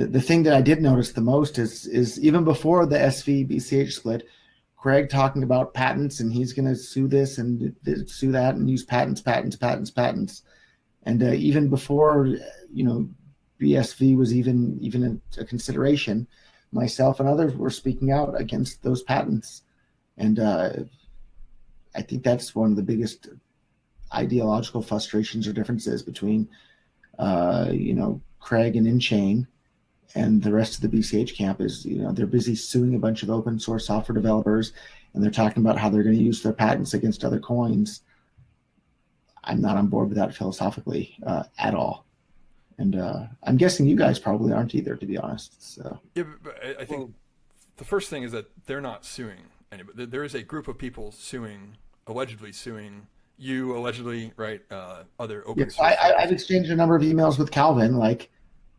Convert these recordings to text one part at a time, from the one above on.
the thing that I did notice the most is even before the SV BCH split, Craig talking about patents and he's going to sue this and sue that and use patents. And even before, BSV was even a consideration, myself and others were speaking out against those patents. And I think that's one of the biggest ideological frustrations or differences between, Craig and InChain and the rest of the BCH camp is, they're busy suing a bunch of open source software developers, and they're talking about how they're going to use their patents against other coins. I'm not on board with that philosophically at all. And I'm guessing you guys probably aren't either, to be honest. So yeah, but I think the first thing is that they're not suing anybody. There is a group of people allegedly suing you, allegedly, right? Other open source. I've exchanged a number of emails with Calvin. Like,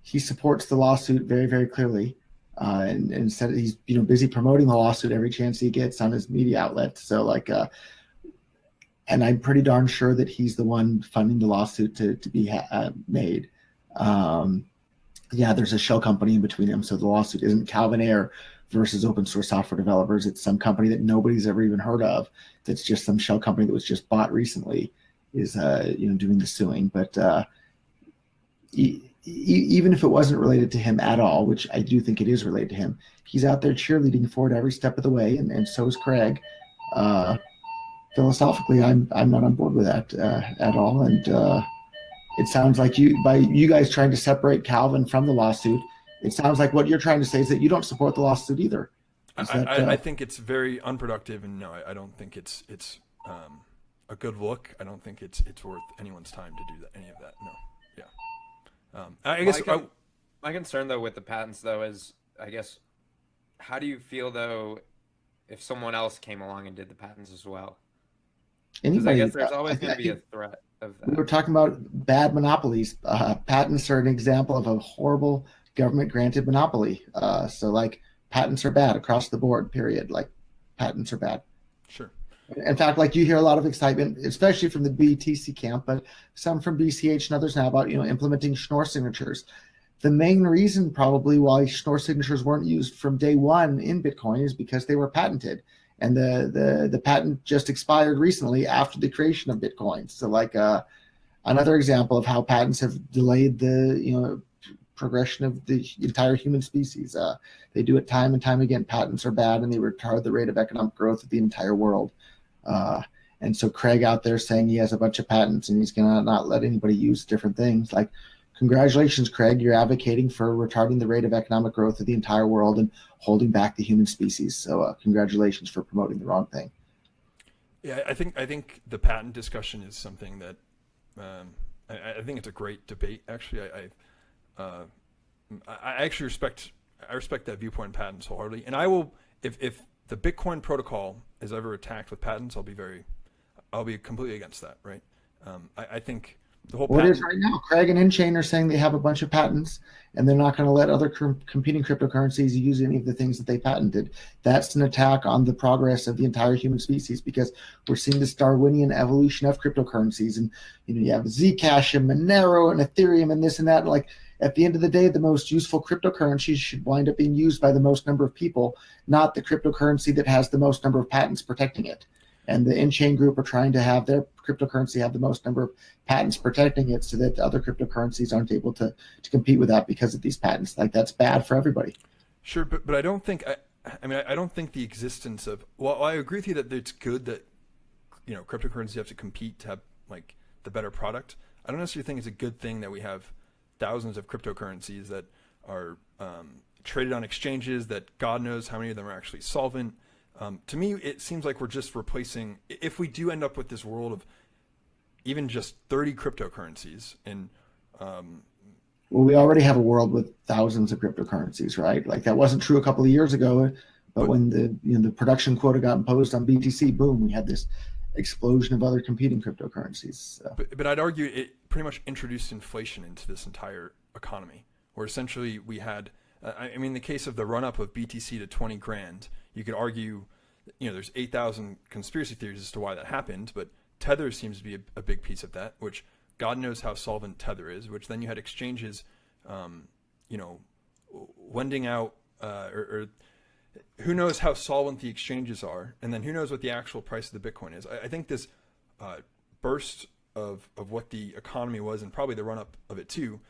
he supports the lawsuit very, very clearly, and said he's busy promoting the lawsuit every chance he gets on his media outlets. So and I'm pretty darn sure that he's the one funding the lawsuit to be made. There's a shell company in between them, so the lawsuit isn't Calvin Ayre versus open source software developers. It's some company that nobody's ever even heard of. That's just some shell company that was just bought recently is doing the suing. But even if it wasn't related to him at all, which I do think it is related to him, he's out there cheerleading for it every step of the way, and so is Craig. Philosophically, I'm not on board with that at all, and it sounds like by you guys trying to separate Calvin from the lawsuit, it sounds like what you're trying to say is that you don't support the lawsuit either. I think it's very unproductive, and no, I don't think it's a good look. I don't think it's worth anyone's time to do any of that. No, yeah. I guess my concern though with the patents though is, I guess, how do you feel though if someone else came along and did the patents as well? Because I guess there's always going to be a threat of that. We were talking about bad monopolies. Patents are an example of a horrible government-granted monopoly. So patents are bad across the board, period. Patents are bad. Sure. In fact, you hear a lot of excitement, especially from the BTC camp, but some from BCH and others now about, implementing Schnorr signatures. The main reason probably why Schnorr signatures weren't used from day one in Bitcoin is because they were patented. And the patent just expired recently after the creation of Bitcoin. So another example of how patents have delayed the progression of the entire human species. They do it time and time again. Patents are bad, and they retard the rate of economic growth of the entire world. And so Craig out there saying he has a bunch of patents and he's gonna not let anybody use different things. Congratulations, Craig. You're advocating for retarding the rate of economic growth of the entire world and holding back the human species. So congratulations for promoting the wrong thing. Yeah, I think the patent discussion is something that I think it's a great debate. Actually, I actually respect that viewpoint in patents wholeheartedly. And I will, if the Bitcoin protocol is ever attacked with patents, I'll be completely against that. Right? I think. Well, it is right now. Craig and InChain are saying they have a bunch of patents, and they're not going to let other competing cryptocurrencies use any of the things that they patented. That's an attack on the progress of the entire human species, because we're seeing this Darwinian evolution of cryptocurrencies. And you have Zcash and Monero and Ethereum and this and that. At the end of the day, the most useful cryptocurrencies should wind up being used by the most number of people, not the cryptocurrency that has the most number of patents protecting it. And the InChain group are trying to have their cryptocurrency have the most number of patents protecting it so that other cryptocurrencies aren't able to compete with that because of these patents. That's bad for everybody. Sure, but I don't think I don't think the existence of I agree with you that it's good that cryptocurrencies have to compete to have the better product. I don't necessarily think it's a good thing that we have thousands of cryptocurrencies that are traded on exchanges that God knows how many of them are actually solvent. To me, it seems like we're just replacing, if we do end up with this world of even just 30 cryptocurrencies, and well, we already have a world with thousands of cryptocurrencies, right? That wasn't true a couple of years ago, but when the production quota got imposed on BTC, boom, we had this explosion of other competing cryptocurrencies. So. But I'd argue it pretty much introduced inflation into this entire economy, where essentially we had, the case of the run-up of BTC to 20 grand, you could argue, there's 8,000 conspiracy theories as to why that happened, but Tether seems to be a big piece of that, which God knows how solvent Tether is, which then you had exchanges, lending out or who knows how solvent the exchanges are, and then who knows what the actual price of the Bitcoin is. I think this burst of what the economy was, and probably the run up of it too,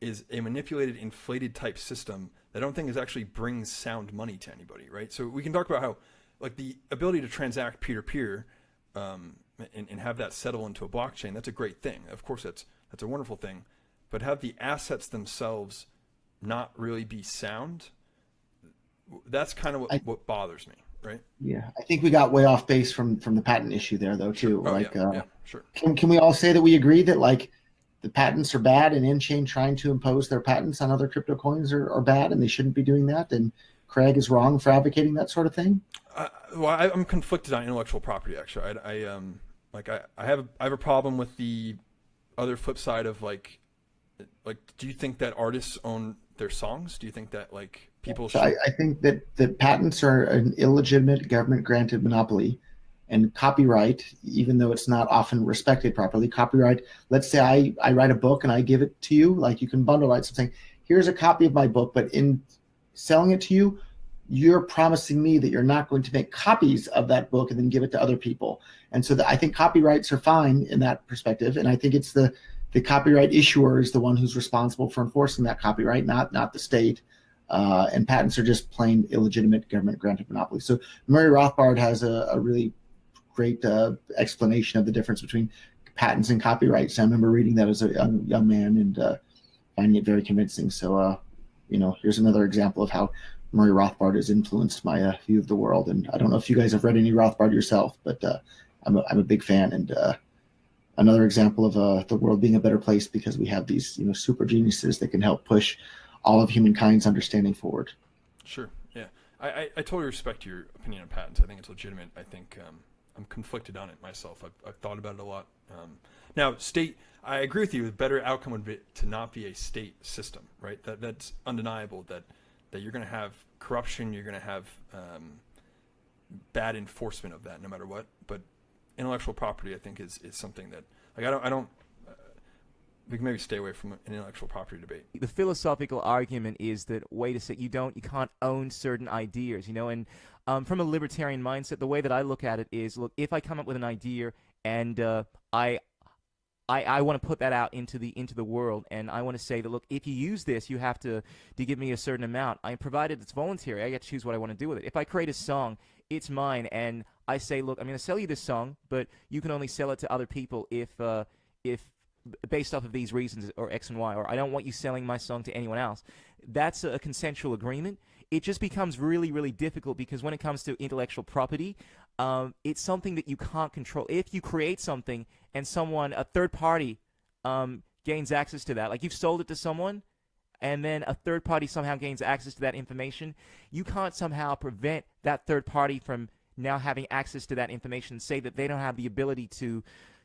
is a manipulated, inflated type system that I don't think is actually brings sound money to anybody, right? So we can talk about how, like, the ability to transact peer to peer and have that settle into a blockchain. That's a great thing. Of course, that's a wonderful thing, but have the assets themselves not really be sound. That's kind of what bothers me, right? Yeah, I think we got way off base from the patent issue there, though, too. Oh, like, yeah, sure. Can we all say that we agree that, like, the patents are bad, and InChain trying to impose their patents on other crypto coins are bad, and they shouldn't be doing that, and Craig is wrong for advocating that sort of thing? Well, I'm conflicted on intellectual property. Actually, I have a problem with the other flip side of like, do you think that artists own their songs? Do you think that, like, people should... I think that patents are an illegitimate government granted monopoly, and copyright, even though it's not often respected properly, copyright, let's say I write a book and I give it to you, like, you can bundle rights and saying, here's a copy of my book, but in selling it to you, you're promising me that you're not going to make copies of that book and then give it to other people. And so I think copyrights are fine in that perspective. And I think it's the copyright issuer is the one who's responsible for enforcing that copyright, not the state. And patents are just plain illegitimate government granted monopoly. So Murray Rothbard has a really great explanation of the difference between patents and copyrights. I remember reading that as a young man and finding it very convincing. So, here's another example of how Murray Rothbard has influenced my view of the world. And I don't know if you guys have read any Rothbard yourself, but I'm a big fan. And another example of the world being a better place because we have these super geniuses that can help push all of humankind's understanding forward. Sure. Yeah. I totally respect your opinion on patents. I think it's legitimate. I think I'm conflicted on it myself. I've thought about it a lot. Now, I agree with you. The better outcome would be to not be a state system, right? That's undeniable. That you're going to have corruption. You're going to have bad enforcement of that, no matter what. But intellectual property, I think, is something that, like, I don't. We can maybe stay away from an intellectual property debate. The philosophical argument is that, wait a sec, you can't own certain ideas, and from a libertarian mindset, the way that I look at it is, look, if I come up with an idea and I want to put that out into the world, and I want to say that, look, if you use this, you have to give me a certain amount. Provided it's voluntary, I get to choose what I want to do with it. If I create a song, it's mine, and I say, look, I'm going to sell you this song, but you can only sell it to other people if based off of these reasons, or X and Y, or I don't want you selling my song to anyone else. That's a consensual agreement. It just becomes really, really difficult because when it comes to intellectual property, it's something that you can't control. If you create something and a third party, gains access to that, like you've sold it to someone, and then a third party somehow gains access to that information, you can't somehow prevent that third party from now having access to that information, say that they don't have the ability to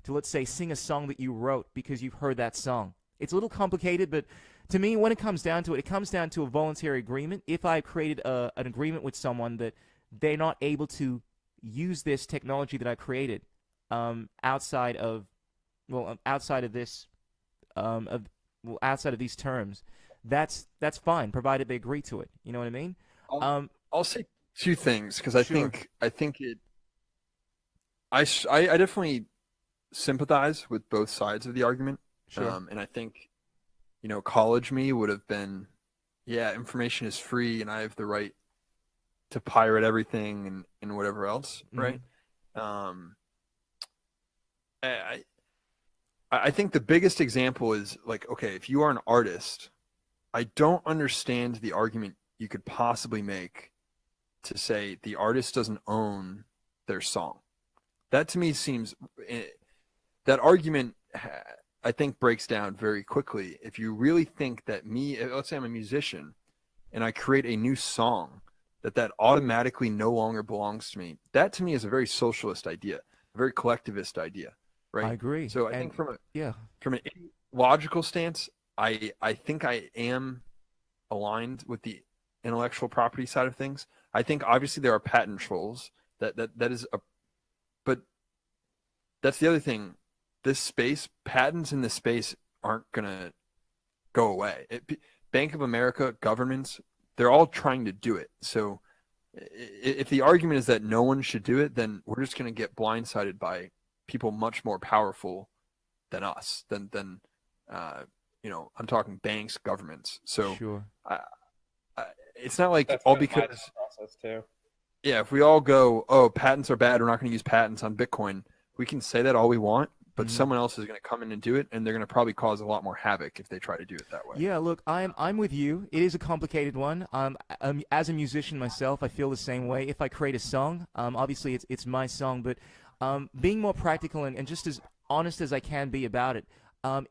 let's say, sing a song that you wrote because you've heard that song. It's a little complicated, but to me, when it comes down to it, it comes down to a voluntary agreement. If I created an agreement with someone that they're not able to use this technology that I created outside of these terms, that's fine, provided they agree to it. You know what I mean? I'll say two things because I Sure. think I definitely sympathize with both sides of the argument. Sure. And I think, college me would have been, yeah, information is free and I have the right to pirate everything and whatever else, right? I think the biggest example is, like, okay, if you are an artist, I don't understand the argument you could possibly make to say the artist doesn't own their song. That to me seems... That argument, I think, breaks down very quickly. If you really think that let's say I'm a musician, and I create a new song, that automatically no longer belongs to me. That to me is a very socialist idea, a very collectivist idea, right? I agree. So I think from an logical stance, I think I am aligned with the intellectual property side of things. I think obviously there are patent trolls. That is but that's the other thing. This space, patents in this space aren't going to go away. Bank of America, governments, they're all trying to do it. So if the argument is that no one should do it, then we're just going to get blindsided by people much more powerful than us, than I'm talking banks, governments. So Sure. it's not like That's all been my because process too. yeah, if we all go, oh, patents are bad, we're not going to use patents on Bitcoin, we can say that all we want, but someone else is going to come in and do it, and they're going to probably cause a lot more havoc if they try to do it that way. Yeah, look, I'm with you. It is a complicated one. As a musician myself, I feel the same way. If I create a song, obviously it's my song, but being more practical and just as honest as I can be about it,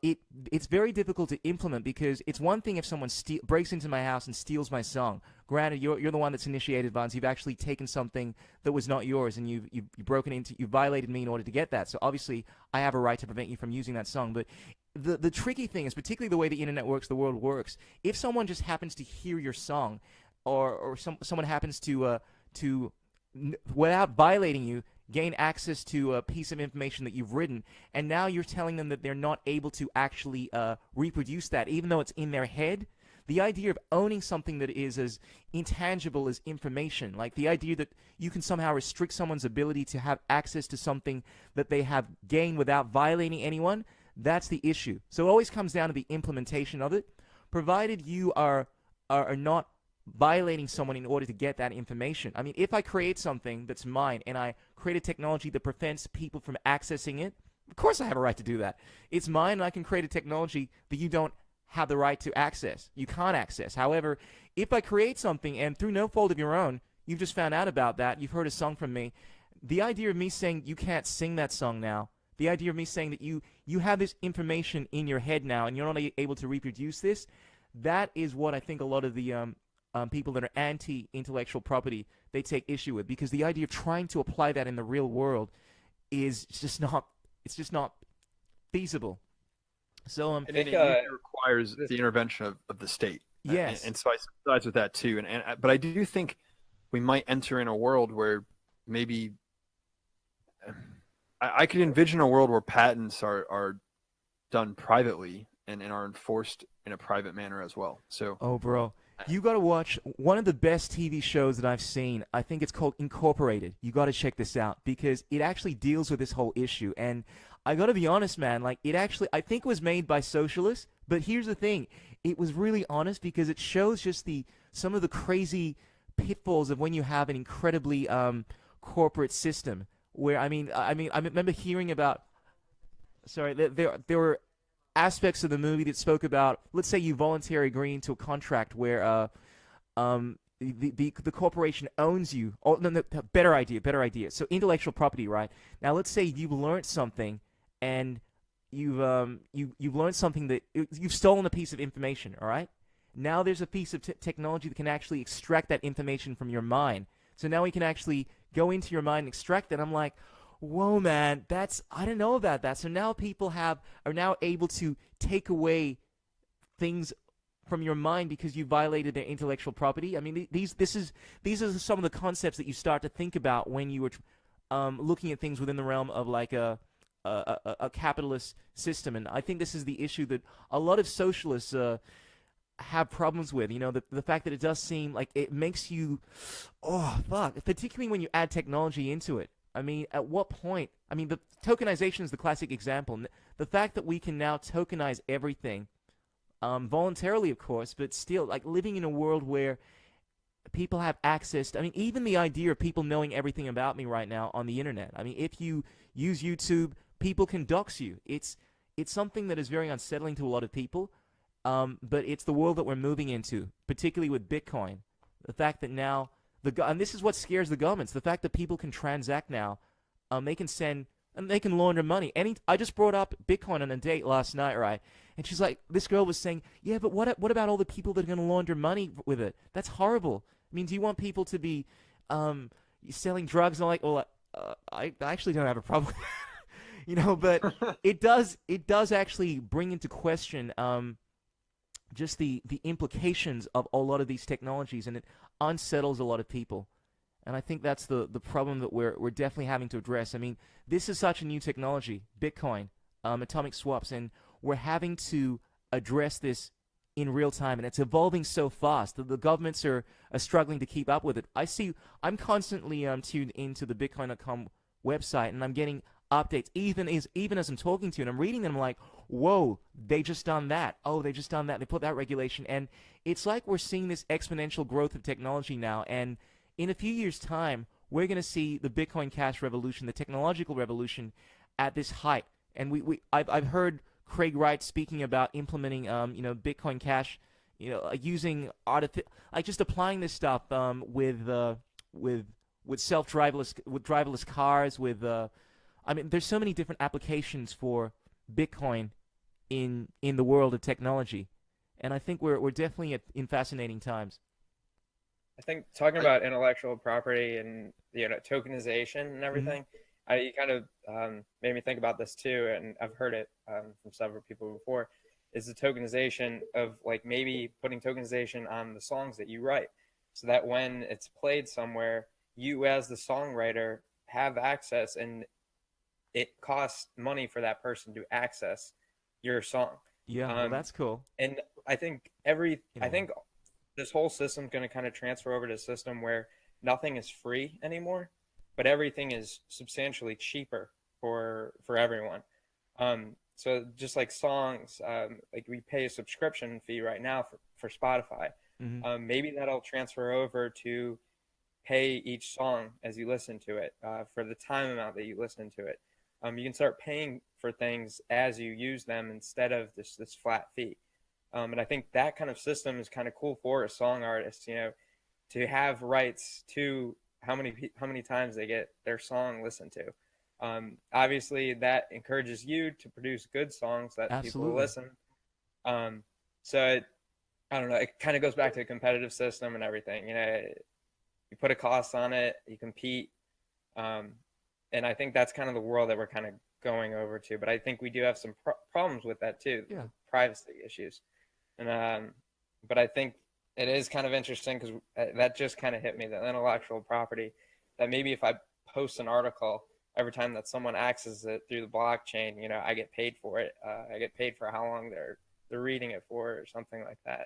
it's very difficult to implement because it's one thing if someone breaks into my house and steals my song. Granted, you're the one that's initiated violence. You've actually taken something that was not yours and you've broken into, you violated me in order to get that. So obviously, I have a right to prevent you from using that song. But the tricky thing is, particularly the way the internet works, the world works. If someone just happens to hear your song, or someone happens to without violating you, gain access to a piece of information that you've written, and now you're telling them that they're not able to actually reproduce that, even though it's in their head. The idea of owning something that is as intangible as information, like the idea that you can somehow restrict someone's ability to have access to something that they have gained without violating anyone, that's the issue. So it always comes down to the implementation of it, provided you are not violating someone in order to get that information. I mean, if I create something that's mine and I create a technology that prevents people from accessing it, of course I have a right to do that. It's mine and I can create a technology that you don't have the right to access. You can't access. However, if I create something and through no fault of your own, you've just found out about that, you've heard a song from me, the idea of me saying you can't sing that song now, the idea of me saying that you have this information in your head now and you're not able to reproduce this, that is what I think a lot of the people that are anti-intellectual property, they take issue with, because the idea of trying to apply that in the real world is just not feasible. So I think, it requires the intervention of the state. Yes. And so I sympathize with that too. But I do think we might enter in a world where maybe I could envision a world where patents are done privately and are enforced in a private manner as well. So oh, bro, you got to watch one of the best TV shows that I've seen. I think it's called Incorporated. You got to check this out because it actually deals with this whole issue. And I got to be honest, man, like it actually, I think it was made by socialists, but here's the thing. It was really honest because it shows just some of the crazy pitfalls of when you have an incredibly corporate system where, I remember hearing about, there were aspects of the movie that spoke about, let's say you voluntarily agree into a contract where the corporation owns you. Oh, no, better idea. So intellectual property, right? Now let's say you've learned something and you've learned something that you've stolen a piece of information, all right? Now there's a piece of technology that can actually extract that information from your mind. So now we can actually go into your mind and extract it. I'm like, whoa, man, I didn't know about that. So now people are now able to take away things from your mind because you violated their intellectual property. I mean, these are some of the concepts that you start to think about when you were looking at things within the realm of like a capitalist system. And I think this is the issue that a lot of socialists have problems with. You know, the fact that it does seem like it makes you, oh, fuck, particularly when you add technology into it. I mean, at what point? I mean, the tokenization is the classic example. The fact that we can now tokenize everything, voluntarily, of course, but still, like living in a world where people have access to, I mean, even the idea of people knowing everything about me right now on the internet. I mean, if you use YouTube, people can dox you. It's something that is very unsettling to a lot of people, but it's the world that we're moving into, particularly with Bitcoin. The fact that now, and this is what scares the governments, the fact that people can transact now, they can send, and they can launder money. I just brought up Bitcoin on a date last night, right? And she's like, this girl was saying, yeah, but what about all the people that are going to launder money with it? That's horrible. I mean, do you want people to be selling drugs? And I'm like, well, I actually don't have a problem with that. You know, but it does actually bring into question just the implications of a lot of these technologies, and it unsettles a lot of people. And I think that's the problem that we're definitely having to address. I mean, this is such a new technology, Bitcoin, atomic swaps, and we're having to address this in real time, and it's evolving so fast that the governments are struggling to keep up with it. I'm constantly tuned into the Bitcoin.com website, and I'm getting updates even as I'm talking to you, and I'm reading them. I'm like, whoa, they just done that. Oh, they just done that. They put that regulation, and it's like we're seeing this exponential growth of technology now. And in a few years' time, we're going to see the Bitcoin Cash revolution, the technological revolution, at this height. And I've heard Craig Wright speaking about implementing Bitcoin Cash, using just applying this stuff with driverless cars, there's so many different applications for Bitcoin in the world of technology, and I think we're definitely in fascinating times. I think talking about intellectual property and tokenization and everything, you kind of made me think about this too, and I've heard it from several people before. Is the tokenization of like maybe putting tokenization on the songs that you write, so that when it's played somewhere, you as the songwriter have access, and it costs money for that person to access your song. Yeah, well, that's cool. And I think this whole system's going to kind of transfer over to a system where nothing is free anymore, but everything is substantially cheaper for everyone. So just like songs, like we pay a subscription fee right now for Spotify. Mm-hmm. Maybe that'll transfer over to pay each song as you listen to it, for the time amount that you listen to it. You can start paying for things as you use them instead of this flat fee. And I think that kind of system is kind of cool for a song artist, to have rights to how many times they get their song listened to. Obviously, that encourages you to produce good songs that Absolutely. people listen. I don't know. It kind of goes back to the competitive system and everything. You put a cost on it, you compete. And I think that's kind of the world that we're kind of going over to. But I think we do have some problems with that too, Yeah. privacy issues. And but I think it is kind of interesting because that just kind of hit me, the intellectual property, that maybe if I post an article, every time that someone accesses it through the blockchain, I get paid for it. I get paid for how long they're reading it for or something like that.